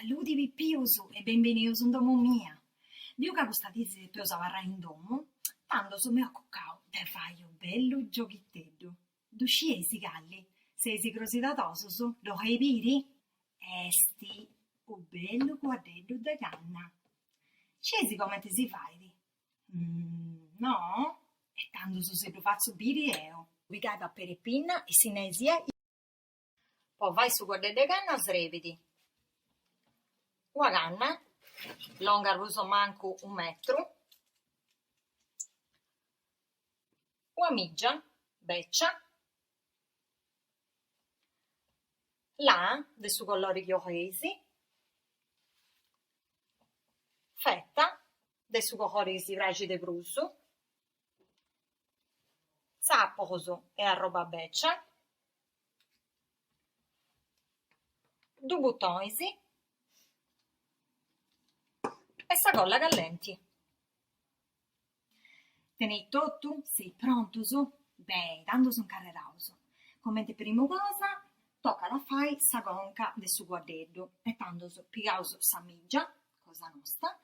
Saluti pippiusu e benvenuti in domo mia. Dio che questa tizia che usava in domo, tanto su me cuccao, te fai un bello giochittello. Dusciesi galli, sei curiositatoso, lo hai piri? Esti, un bello quadretto da canna. Scesi come ti si fai? No? E tanto su se lo faccio piri io. Vi caipa per il pinna e sinesia. Poi vai su quadretto da canna sreviti. Una canna, longa ruso manco 1 metro, una migia, beccia, là, del suo colore chiocchesi, fetta, del suo colore fragile bruso, sapposo e a roba beccia, 2 buttoni, e sacolla callenti. Tenei tutto? Sei pronto su? Beh, tanto sono carrerauso. Come te prima cosa, tocca da fare sa conca del suo guardello. E tanto su pigauso sa migia, cosa nostra,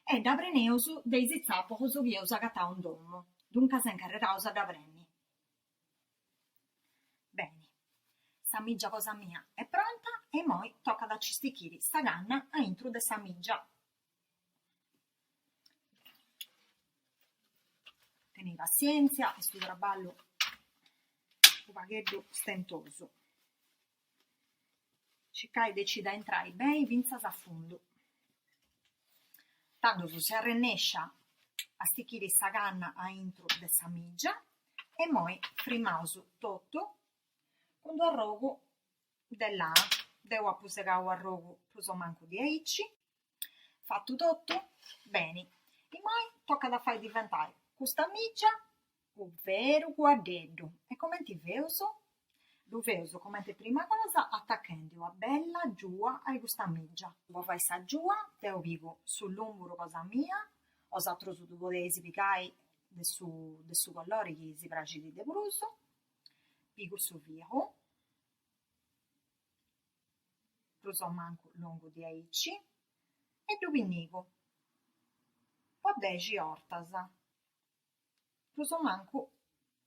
e da preneuso dei zizzapocos che io usa catà un domo. Dunque sei carrerauso da preni. Bene, sa migia cosa mia è pronta e poi tocca da cistichiri sta canna a intro de sa migia. Tenei pazienza, questo traballo un paghetto stentoso. Cercai decida entrare bene, vinzas a fondo. Tanto se si arrennescia a sticchire sta canna a intro de sa migia e poi frimausu tutto con due arrogo dell'A. Devo appusegare arrogo plus o manco 10. Fatto tutto? Bene. E poi tocca da fare diventare questa migia un vero guardello. E come ti veuso? Lo veuso come te prima cosa attaccando una bella giua a questa migia. Lo fai sta giua, te lo pico sull'umbro cosa mia, o s'altro su due potessi picare del suo colore che si piace di bruso, pico su viejo, plus o manco lungo 10, e lo pinico. Poi 10 ortas. Plus o manco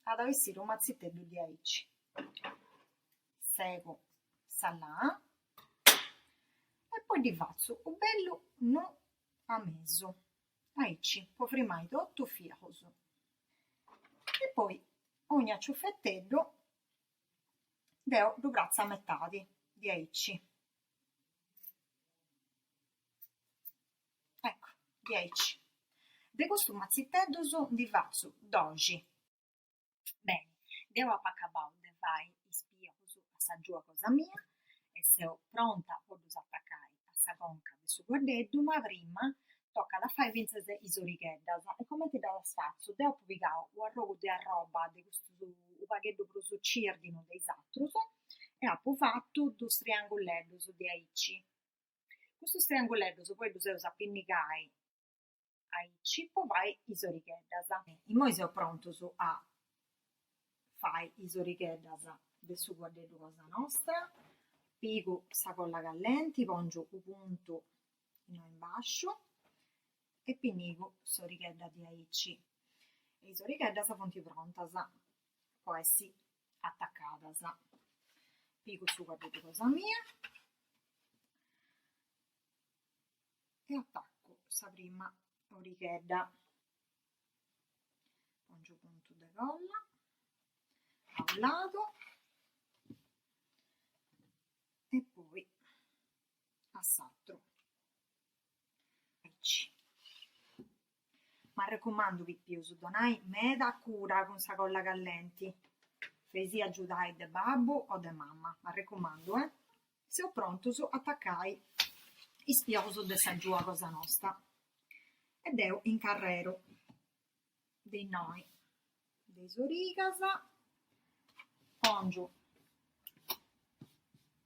ad avessire un mazzittello di aici. Seguo salà e poi di faccio un bello no a mezzo. Aici, poi frimai tutto fiacoso. E poi ogni ciuffettello devo dubrazza a metà di aici. Ecco, di aici. De questo mazzittello di faccio doji. Bene, devo appaccabato de fai ispia a sa giua cosa mia e se ho pronta posso attaccare a sa conca del suo guardello, ma prima tocca da fare vinzese isoricheddas. E come ti da sfazzo? Devo pubblicare un arrogo di arroba di questo un paghetto proso cirdino dei satrus e ho fatto 2 triangolettos di aici. Questo triangolettos poi lo usa a pinnicare aici, poi vai isoricheddas. E poi se ho pronto a fai isoricheddas del suo guardello cosa nostra, piego sa colla callenti, pongio un punto in basso e pinico sorichedda di aici. E isoricheddas fonti prontas, può essere attaccadas. Piego su guardello cosa mia e attacco sa prima orichedda. Pongio punto de colla a un lato e poi a s'altro. Ma raccomando pippiusu, donai meda cura con sa colla callenti. Fesi aiutai de babbo o de mamma, ma raccomando, se ho pronto su attaccai ispioso de sa giua cosa nostra. Ed eo in carrero dei noi dei sorigas, pongio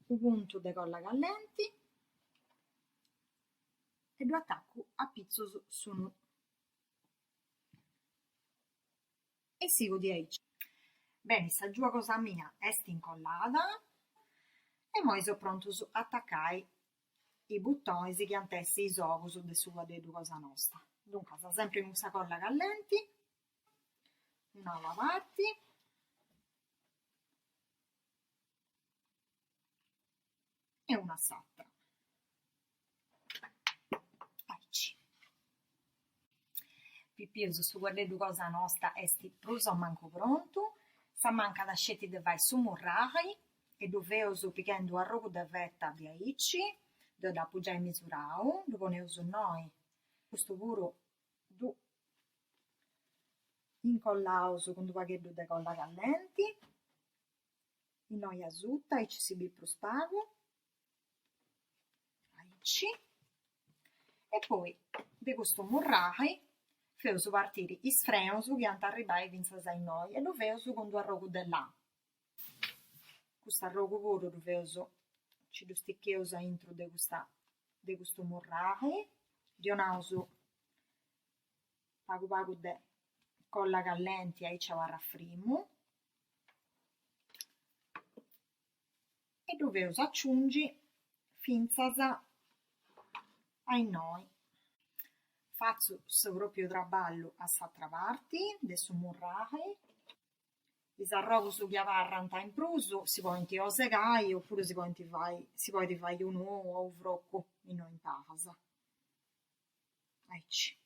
un punto de colla callenti e lo attacco a pizzo su nu. E sigo di aici. Bene, sta giua cosa mia è incollata e poi sono pronto su attaccare i buttoni che antessi i ovos de su guadeddu cosa nostra. Dunque, sempre in una colla callenti, una lavati, e una satta. Pipiuso su guardedu cosa nostra esti pruso manco pronto, sa manca da sceti de vai su murrai, e doveuso pighendo arrogo de vetta di aici, do da pugiai misurau, do poneuso noi, questo puro du incollauso con du pagheddu de colla callenti, in noi asutta, aici si bi prus pagu, aici, e poi de questo murrai feuso partire is frenos che ant arribai finzas a noi e lo feuso con du arrogu de là. Questo arrogu puro lo feuso ci lo sticcheuso intro de questo murrai, dionauso pagu pagu de colla callenti e ci avarraffrimmu e lo feuso aggiungi finzas a noi. Faccio su proprio traballo a s'altra parte, de su murrai, is arrogos che avarrant in prusu, si pointi o segai, oppure si pointi fai un o un frocco in casa. Ecci.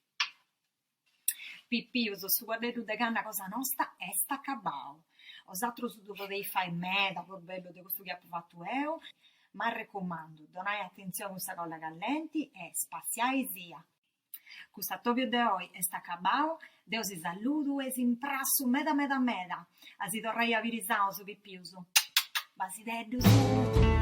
Pipiuso, su guardedu de canna cosa nostra, est accabau. Os atros du podei fare meda, por bello de questo che ho fatto io, ma raccomando, donai attenzione a questa colla callenti e spaziai sia. Questo attovio de oggi è acabau, Deo si saludu e si imprassu meda. A si torrai a virisau su pipiuso. Basideddus.